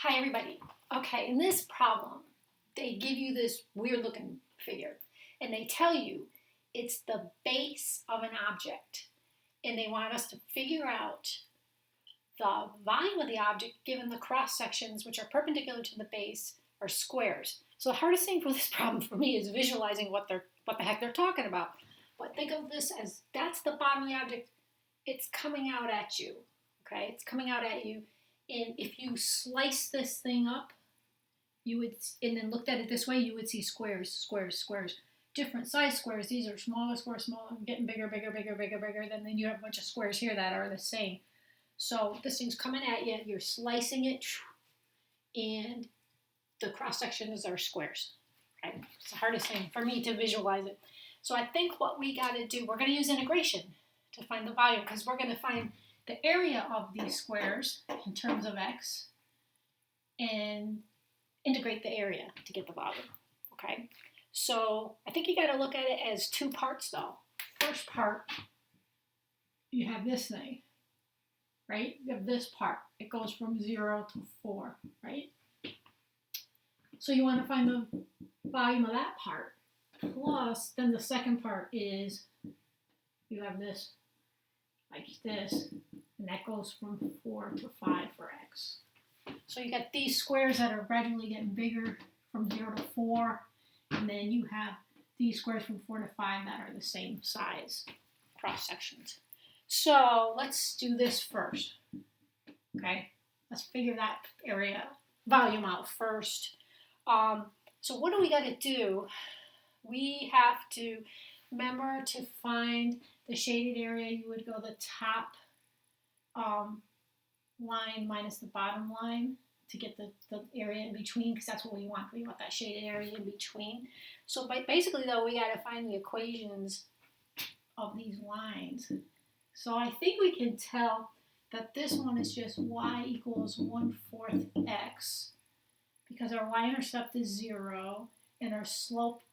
Hi everybody. Okay, in this problem, they give you this weird looking figure and they tell you it's the base of an object and they want us to figure out the volume of the object given the cross sections which are perpendicular to the base are squares. So the hardest thing for this problem for me is visualizing what the heck they're talking about. But think of this as that's the bottom of the object. It's coming out at you. Okay, it's coming out at you. And if you slice this thing up, you would, and then looked at it this way, you would see squares, squares, squares. Different size squares. These are smaller squares, smaller, getting bigger, bigger, bigger, bigger, bigger. Then you have a bunch of squares here that are the same. So this thing's coming at you. You're slicing it, and the cross sections are squares. Okay, it's the hardest thing for me to visualize it. So I think what we got to do, we're going to use integration to find the volume because we're going to find the area of these squares in terms of x and integrate the area to get the volume. Okay, so I think you got to look at it as two parts though. First part, you have this thing, right? You have this part. It goes from 0 to 4, right? So you want to find the volume of that part. Plus, then the second part is you have this like this, and that goes from 4 to 5 for x. So you got these squares that are gradually getting bigger from 0 to 4, and then you have these squares from 4 to 5 that are the same size cross sections. So let's do this first. Okay, let's figure that area volume out first. So what do we got to do? We have to remember to find the shaded area. You would go the top line minus the bottom line to get the area in between, because that's what we want. We want that shaded area in between. So basically, though, we got to find the equations of these lines. So I think we can tell that this one is just y equals 1/4 x, because our y-intercept is 0, and our slope,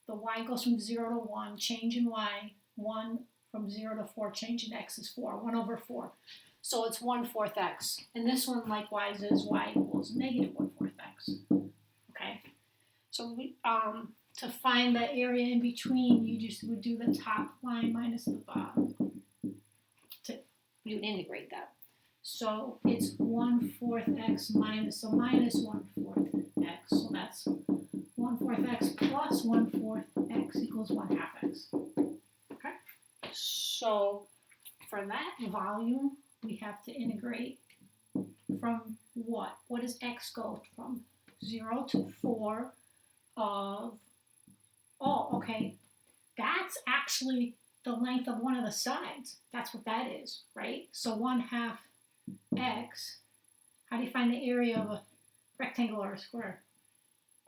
the y goes from 0 to 1, change in y, 1 from 0 to 4, change in x is 4, 1 over 4. So it's 1/4 x. And this one likewise is y equals negative 1/4 x. Okay? So we, to find the area in between, you just would do the top line minus the bottom. You would integrate that. So it's 1/4 x minus, so minus 1/4 x. So that's 1/4 x plus 1/4 x equals 1/2 x. Okay? So for that volume, we have to integrate from what? What does x go from? 0 to 4 of, oh, okay, that's actually the length of one of the sides. That's what that is, right? So 1/2 x, how do you find the area of a rectangle or a square?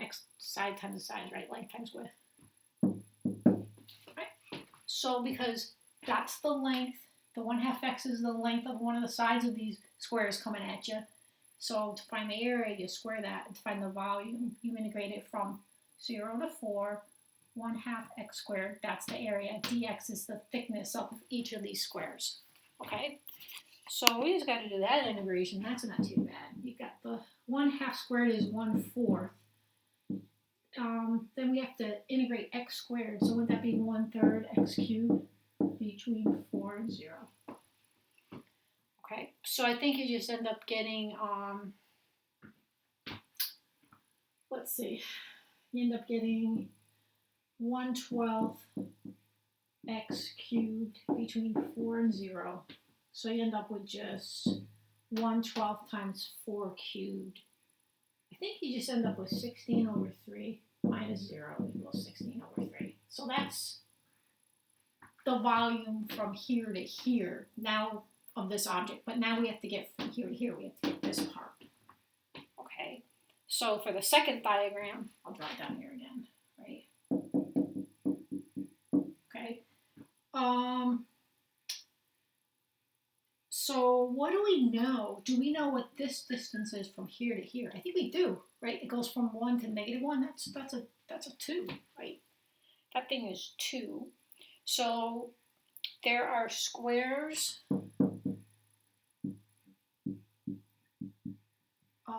X side times the size, right? Length times width. Right? So because that's the length, the 1/2 x is the length of one of the sides of these squares coming at you. So to find the area, you square that. And to find the volume, you integrate it from 0 to 4, 1/2 x squared. That's the area. Dx is the thickness of each of these squares. Okay? So we just got to do that integration. That's not too bad. You got the 1/2 squared is 1/4. Then we have to integrate x squared. So would that be 1/3 x cubed between 4 and 0? Okay, so I think you just end up getting, let's see, you end up getting 1/12 x cubed between 4 and 0. So you end up with just 1/12 times 4 cubed. I think you just end up with 16 over 3 minus 0 equals 16 over 3. So that's the volume from here to here now of this object. But now we have to get from here to here. We have to get this part. Okay. So for the second diagram, I'll draw it down here again, right? Okay. So what do we know? Do we know what this distance is from here to here? I think we do, right? It goes from 1 to negative 1. That's a 2, right? That thing is 2. So there are squares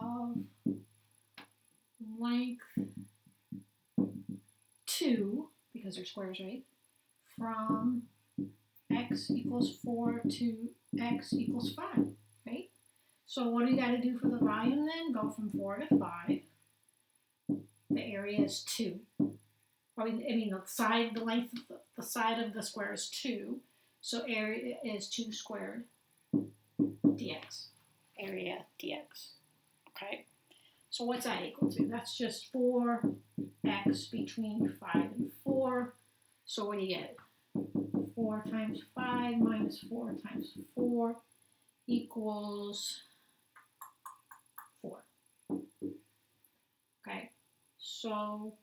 of length 2, because they're squares, right, from x equals 4 to x equals 5, right? So what do you got to do for the volume then? Go from 4 to 5. The area is 2. I mean the length of the side of the square is 2. So area is 2 squared dx. Area dx. Okay. So what's that equal to? That's just 4x between 5 and 4. So what do you get? 4 times 5 minus 4 times 4 equals 4. Okay, so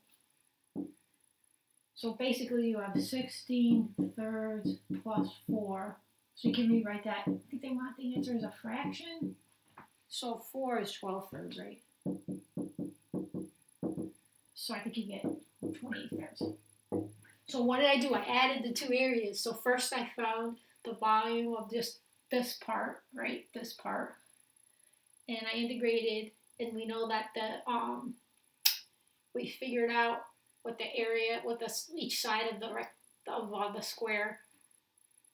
basically you have 16 thirds plus 4. So you can rewrite that. I think they want the answer as a fraction. So 4 is 12 thirds, right? So I think you get 28 thirds. So what did I do? I added the two areas. So first I found the volume of just this part, right? This part. And I integrated, and we know that we figured out what the area, what each side of the square.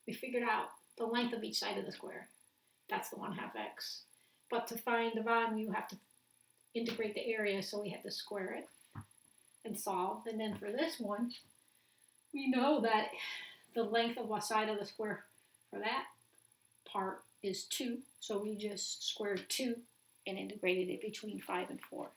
We figured out the length of each side of the square. That's the 1/2 x. But to find the volume, you have to integrate the area, so we had to square it and solve. And then for this one, we know that the length of one side of the square for that part is 2. So we just squared 2 and integrated it between 5 and 4.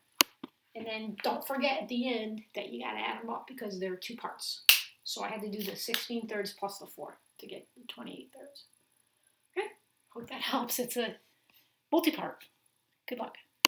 And then don't forget at the end that you got to add them up because they're 2 parts. So I had to do the 16 thirds plus the 4 to get the 28 thirds. Okay, hope that helps. It's a multi-part. Good luck.